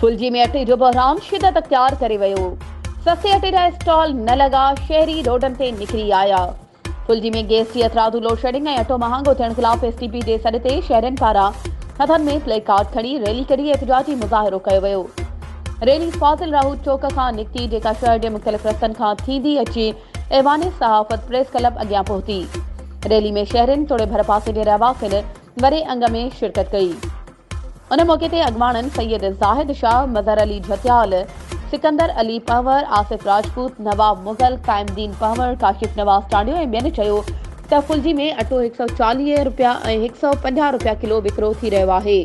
फुलजी में अटे जो बहरान शिदत अख्तियार करे वियो। सस्ते अटे जा स्टॉल न लगा, शहरी रोडन ते निकिरी आया। फुलजी में गैस जी अतरादू लोड शेडिंग ऐं अटो महांगो थियण खिलाफ एसटीपी जे सॾ ते शहरनि पारां हथनि में प्ले कार्ड खणी रैली कढी एहतिजाजी मुज़ाहिरो कयो वियो। रैली फाज़िल राहूत चौक खां निकिती, जेका शहर जे मुख़्तलिफ़ रस्तनि खां थींदी अची ऐवान सहाफ़त प्रेस क्लब अॻियां पहुती। रैली में शहरनि तोड़े भर पासे जे रहवासियुनि वॾे अंग में शिरकत कई। उन मौके ते अॻवाननि सैयद ज़ाहिद शाह, मज़हर अली झथियाल, सिकंदर अली पहवर, आसिफ राजपूत, नवाब मुग़ल, काइमदीन पहवर, काशिफ नवाज़ टांडियो ऐं ॿियनि चयो त फुलजी में अटो 140 रुपया ऐं 150 रुपया किलो विकिरो थी रहियो आहे।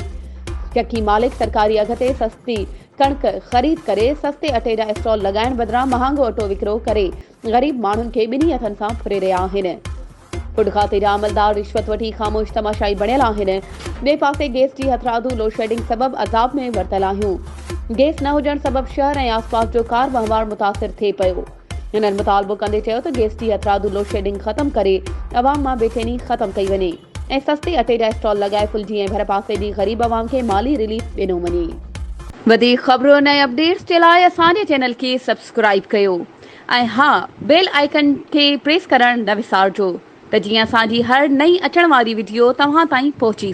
चकी मालिक सरकारी अघ ते सस्ती कणक ख़रीद करे सस्ते अटे जा स्टॉल लॻाइण बदिरां महांगो अटो विकिरो करे ग़रीब माण्हुनि खे ॿिन्ही हथनि सां फुरे रहिया आहिनि। फुड खाते जा अमलदार रिश्वत वठी ख़ामोश तमाशाई बणियल आहिनि। ॿिए पासे गैस जी हथरादू लोड शेडिंग सबबि अज़ाब में वरतल आहियूं। गैस न हुजण सबबि शहर ऐं आसपास जो कार वहिंवार मुतासिर थिए पियो। हिननि मुतालबो कंदे चयो त गैस जी हथरादू लोड शेडिंग ख़त्म करे अवाम मां बेचैनी ख़त्म कई वञे ऐं सस्ते अटे जा स्टॉल लॻाए फुलजी ऐं भर पासे जी ग़रीब अवाम खे माली रिलीफ ॾिनो वञे। वधीक ख़बरुनि ऐं अपडेट्स जे लाइ असांजे चैनल खे सब्सक्राइब कयो ऐं हा, बेल आइकन खे प्रेस करणु न विसारिजो त जीअं असांजी हर नई अचण वारी वीडियो तव्हां ताईं पहुची